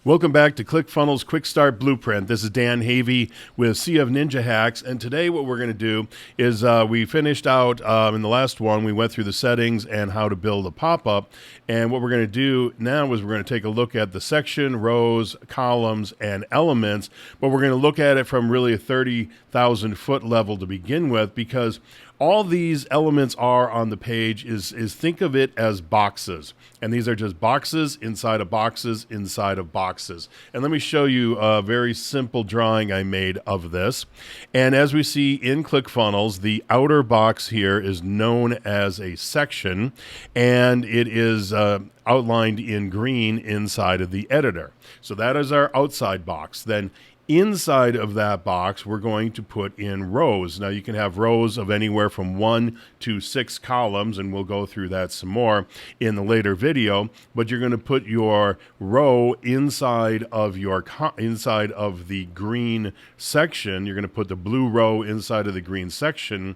Welcome back to ClickFunnels Quick Start Blueprint. This is Dan Havey with CF Ninja Hacks, and today what we're going to do is we finished out in the last one, we went through the settings and how to build a pop-up, and what we're going to do now is we're going to take a look at the section, rows, columns, and elements, but we're going to look at it from really a 30,000 foot level to begin with, because all these elements are on the page is think of it as boxes. And these are just boxes inside of boxes inside of boxes. And let me show you a very simple drawing I made of this. And as we see in ClickFunnels, the outer box here is known as a section, and it is outlined in green inside of the editor. So that is our outside box. Then inside of that box, we're going to put in rows. Now, you can have rows of anywhere from 1 to 6 columns, and we'll go through that some more in the later video. But you're going to put your row inside of the green section. You're going to put the blue row inside of the green section.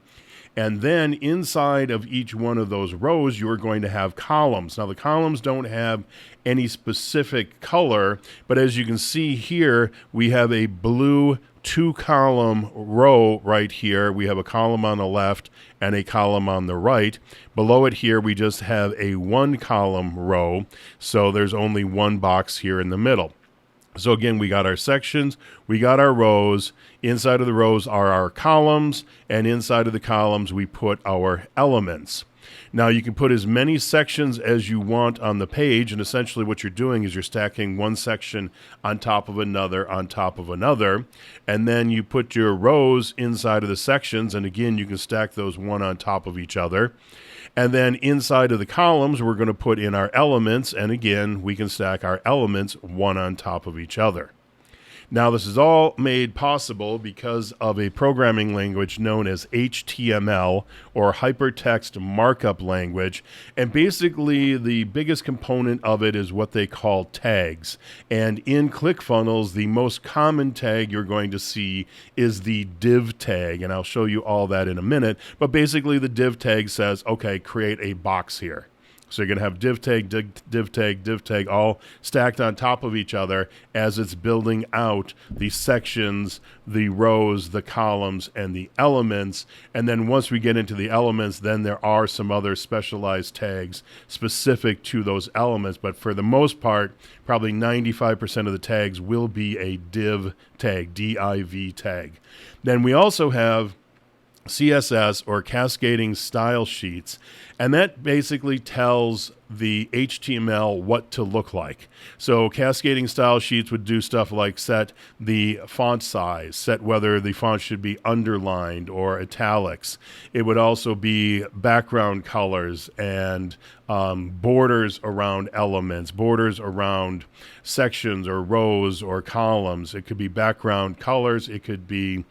And then inside of each one of those rows, you're going to have columns. Now, the columns don't have any specific color, but as you can see here, we have a blue 2-column row right here. We have a column on the left and a column on the right. Below it here, we just have a 1-column row, so there's only one box here in the middle. So again, we got our sections, we got our rows. Inside of the rows are our columns, and inside of the columns we put our elements. Now, you can put as many sections as you want on the page, and essentially what you're doing is you're stacking one section on top of another on top of another, and then you put your rows inside of the sections, and again, you can stack those one on top of each other. And then inside of the columns, we're going to put in our elements, and again, we can stack our elements one on top of each other. Now, this is all made possible because of a programming language known as HTML, or Hypertext Markup Language. And basically, the biggest component of it is what they call tags. And in ClickFunnels, the most common tag you're going to see is the div tag. And I'll show you all that in a minute. But basically, the div tag says, okay, create a box here. So you're going to have div tag, div tag, div tag, all stacked on top of each other as it's building out the sections, the rows, the columns, and the elements. And then once we get into the elements, then there are some other specialized tags specific to those elements. But for the most part, probably 95% of the tags will be a div tag, D-I-V tag. Then we also have CSS, or cascading style sheets, and that basically tells the HTML what to look like. So cascading style sheets would do stuff like set the font size, set whether the font should be underlined or italics. It would also be background colors and borders around elements, borders around sections or rows or columns. It could be background colors. It could be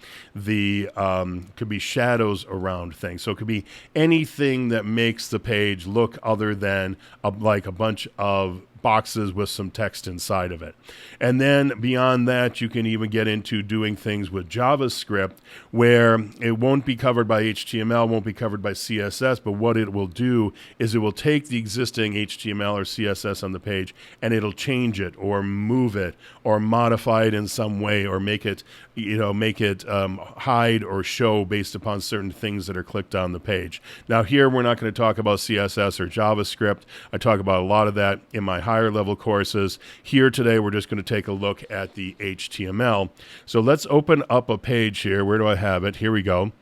shadows around things. So it could be anything that makes the page look other than like a bunch of boxes with some text inside of it. And then beyond that, you can even get into doing things with JavaScript where it won't be covered by HTML, won't be covered by CSS, but what it will do is it will take the existing HTML or CSS on the page and it'll change it or move it or modify it in some way or make it hide or show based upon certain things that are clicked on the page. Now here, we're not going to talk about CSS or JavaScript. I talk about a lot of that in my higher level courses. Here today, we're just going to take a look at the HTML. So let's open up a page here. Where do I have it? Here we go.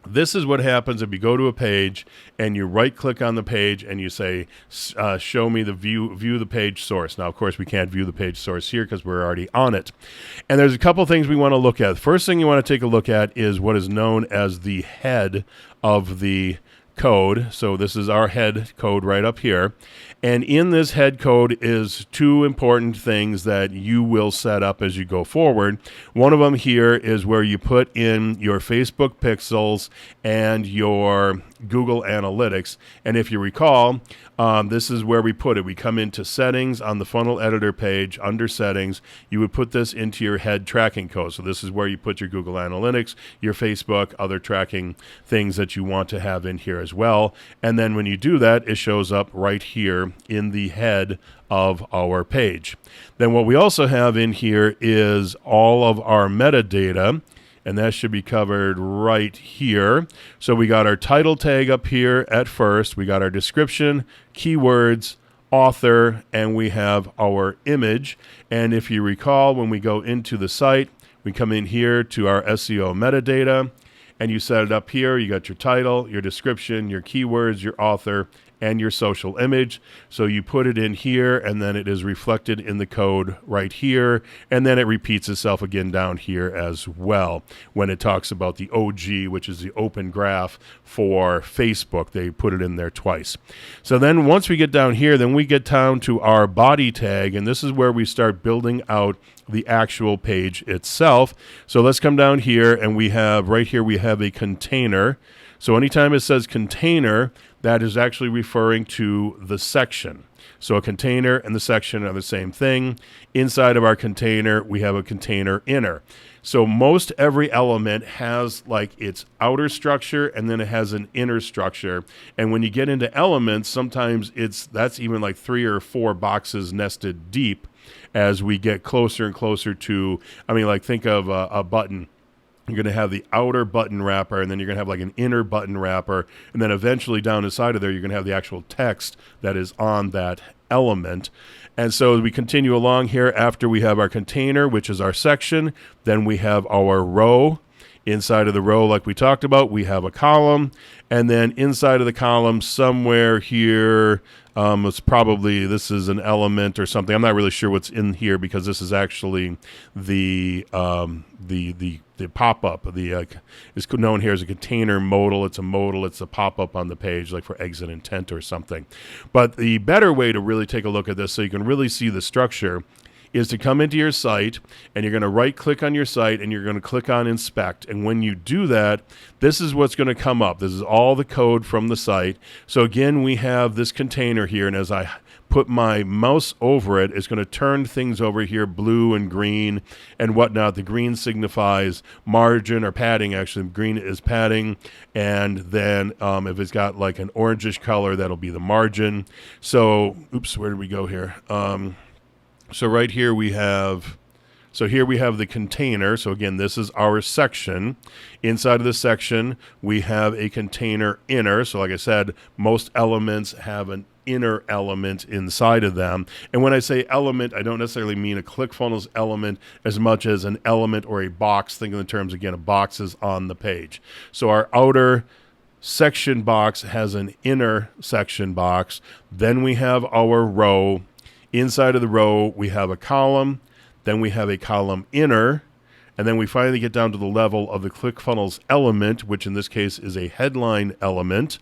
This is what happens if you go to a page and you right click on the page and you say, show me the view the page source. Now, of course, we can't view the page source here because we're already on it. And there's a couple things we want to look at. First thing you want to take a look at is what is known as the head of the code. So this is our head code right up here. And in this head code is two important things that you will set up as you go forward. One of them here is where you put in your Facebook pixels and your Google Analytics. And if you recall, this is where we put it. We come into settings on the funnel editor page under settings. You would put this into your head tracking code. So this is where you put your Google Analytics, your Facebook, other tracking things that you want to have in here as well. And then when you do that, it shows up right here in the head of our page. Then what we also have in here is all of our metadata, and that should be covered right here. So we got our title tag up here at first, we got our description, keywords, author, and we have our image. And if you recall, when we go into the site, we come in here to our SEO metadata, and you set it up here. You got your title, your description, your keywords, your author, and your social image. So you put it in here, and then it is reflected in the code right here, and then it repeats itself again down here as well when it talks about the OG, which is the open graph for Facebook. They put it in there twice. So then once we get down here, then we get down to our body tag, and this is where we start building out the actual page itself. So let's come down here, and we have right here, we have a container. So anytime it says container, that is actually referring to the section. So a container and the section are the same thing. Inside of our container, we have a container inner. So most every element has like its outer structure, and then it has an inner structure. And when you get into elements, sometimes that's even like 3 or 4 boxes nested deep as we get closer and closer to, like think of a button. You're going to have the outer button wrapper, and then you're going to have like an inner button wrapper, and then eventually down inside of there, you're going to have the actual text that is on that element. And so we continue along here after we have our container, which is our section. Then we have our row. Inside of the row, like we talked about, we have a column, and then inside of the column somewhere here, this is an element or something. I'm not really sure what's in here because this is actually the pop-up. It's known here as a container modal. It's a modal. It's a pop-up on the page, like for exit intent or something. But the better way to really take a look at this so you can really see the structure is to come into your site, and you're going to right-click on your site, and you're going to click on Inspect. And when you do that, this is what's going to come up. This is all the code from the site. So again, we have this container here, and as I put my mouse over it, it's going to turn things over here blue and green and whatnot. The green signifies margin or padding. Actually, green is padding, and then if it's got like an orangish color, that'll be the margin. So, where did we go here? So right here we have, here we have the container. So again, this is our section. Inside of the section, we have a container inner. So like I said, most elements have an inner element inside of them. And when I say element, I don't necessarily mean a ClickFunnels element as much as an element or a box. Think in the terms, again, of boxes on the page. So our outer section box has an inner section box. Then we have our row. Inside of the row, we have a column, then we have a column inner, and then we finally get down to the level of the ClickFunnels element, which in this case is a headline element.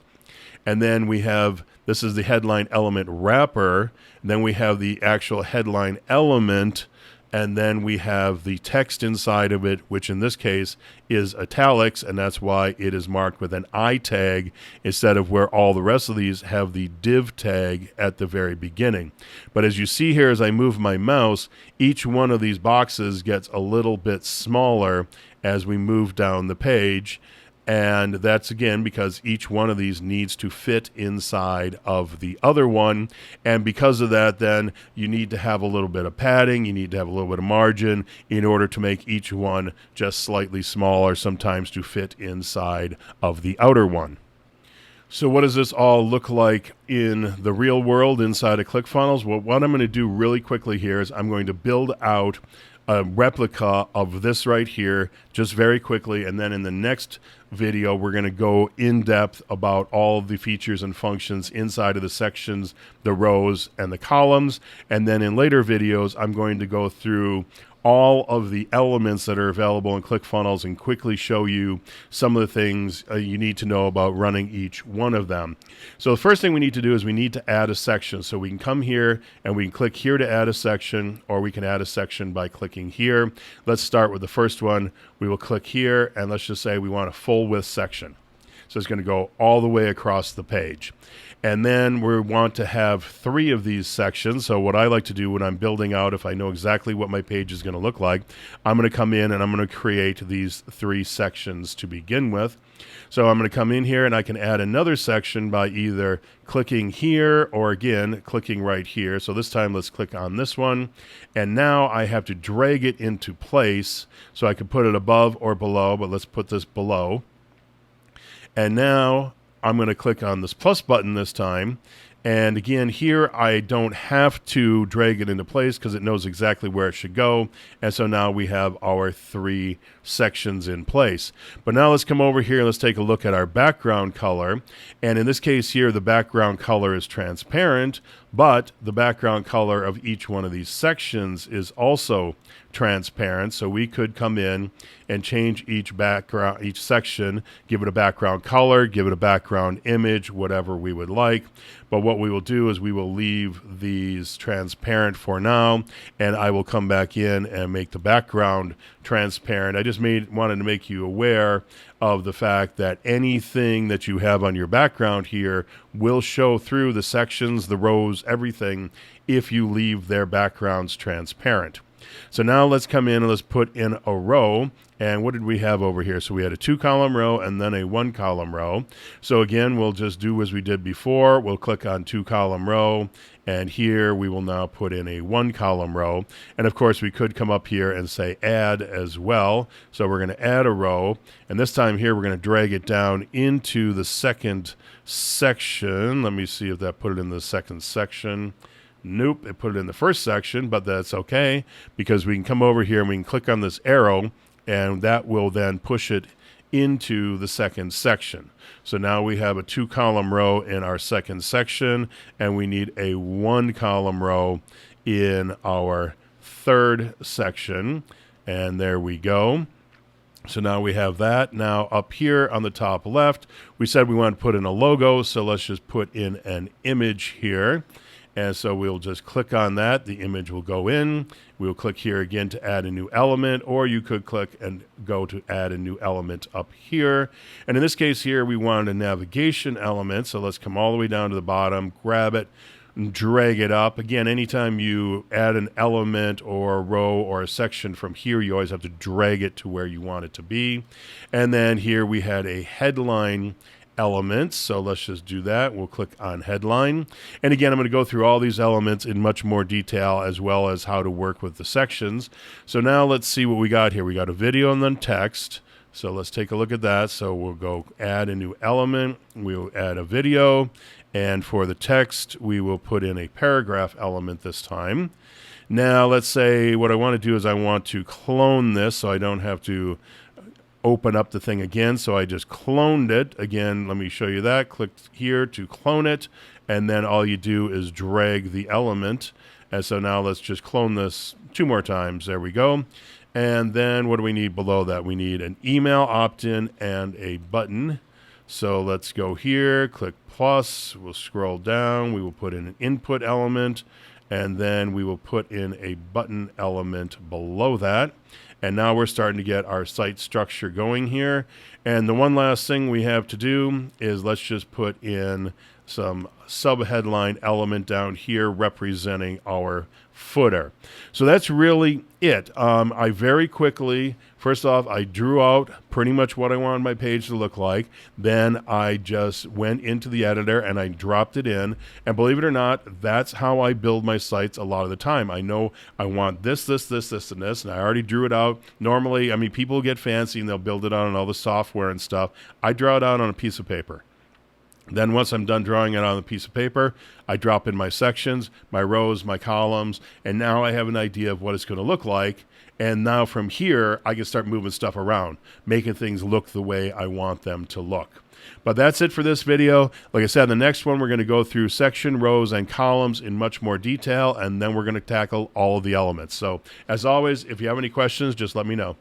And then we have, this is the headline element wrapper, and then we have the actual headline element, and then we have the text inside of it, which in this case is italics, and that's why it is marked with an I tag instead of where all the rest of these have the div tag at the very beginning. But as you see here, as I move my mouse, each one of these boxes gets a little bit smaller as we move down the page. And that's, again, because each one of these needs to fit inside of the other one. And because of that, then you need to have a little bit of padding. You need to have a little bit of margin in order to make each one just slightly smaller, sometimes to fit inside of the outer one. So what does this all look like in the real world inside of ClickFunnels? Well, what I'm going to do really quickly here is I'm going to build out a replica of this right here just very quickly, and then in the next video we're going to go in depth about all the features and functions inside of the sections, the rows, and the columns. And then in later videos I'm going to go through all of the elements that are available in ClickFunnels and quickly show you some of the things you need to know about running each one of them. So the first thing we need to do is we need to add a section. So we can come here and we can click here to add a section, or we can add a section by clicking here. Let's start with the first one. We will click here, and let's just say we want a full width section. So it's going to go all the way across the page. And then we want to have 3 of these sections. So what I like to do when I'm building out, if I know exactly what my page is going to look like, I'm going to come in and I'm going to create these 3 sections to begin with. So I'm going to come in here and I can add another section by either clicking here or again clicking right here. So this time let's click on this one, and now I have to drag it into place. So I can put it above or below, but let's put this below. And now I'm going to click on this plus button this time. And again, here I don't have to drag it into place because it knows exactly where it should go. And so now we have our 3 sections in place. But now let's come over here and let's take a look at our background color. And in this case here, the background color is transparent, but the background color of each one of these sections is also transparent. So we could come in and change each section, give it a background color, give it a background image, whatever we would like. But what we will do is we will leave these transparent for now, and I will come back in and make the background transparent. I just wanted to make you aware of the fact that anything that you have on your background here will show through the sections, the rows, everything, if you leave their backgrounds transparent. So now let's come in and let's put in a row. And what did we have over here? So we had a 2-column row and then a 1-column row. So again, we'll just do as we did before. We'll click on 2-column row, and here we will now put in a 1-column row. And of course, we could come up here and say add as well. So we're going to add a row, and this time here we're going to drag it down into the second section. Let me see if that put it in the second section. Nope, it put it in the first section, but that's okay because we can come over here and we can click on this arrow, and that will then push it into the second section. So now we have a 2-column row in our second section, and we need a 1-column row in our third section. And there we go. So now we have that. Now up here on the top left, we said we want to put in a logo, so let's just put in an image here. And so we'll just click on that. The image will go in. We'll click here again to add a new element, or you could click and go to add a new element up here. And in this case here, we want a navigation element. So let's come all the way down to the bottom, grab it, and drag it up. Again, anytime you add an element or a row or a section from here, you always have to drag it to where you want it to be. And then here we had a headline elements. So let's just do that. We'll click on headline. And again, I'm going to go through all these elements in much more detail, as well as how to work with the sections. So now let's see what we got here. We got a video and then text. So let's take a look at that. So we'll go add a new element. We'll add a video. And for the text, we will put in a paragraph element this time. Now let's say what I want to do is I want to clone this so I don't have to open up the thing again. So I just cloned it. Again, let me show you that. Click here to clone it, and then all you do is drag the element. And so now let's just clone this 2 more times. There we go. And then what do we need below that? We need an email opt-in and a button. So let's go here, click plus, we'll scroll down, we will put in an input element, and then we will put in a button element below that. And now we're starting to get our site structure going here. And the one last thing we have to do is let's just put in some sub-headline element down here representing our footer. So that's really it. I very quickly, first off, I drew out pretty much what I wanted my page to look like. Then I just went into the editor and I dropped it in. And believe it or not, that's how I build my sites a lot of the time. I know I want this, and this, and I already drew it out. Normally, I mean, people get fancy and they'll build it out on all the software and stuff. I draw it out on a piece of paper. Then once I'm done drawing it on a piece of paper, I drop in my sections, my rows, my columns, and now I have an idea of what it's going to look like. And now from here, I can start moving stuff around, making things look the way I want them to look. But that's it for this video. Like I said, the next one, we're going to go through section, rows, and columns in much more detail, and then we're going to tackle all of the elements. So as always, if you have any questions, just let me know.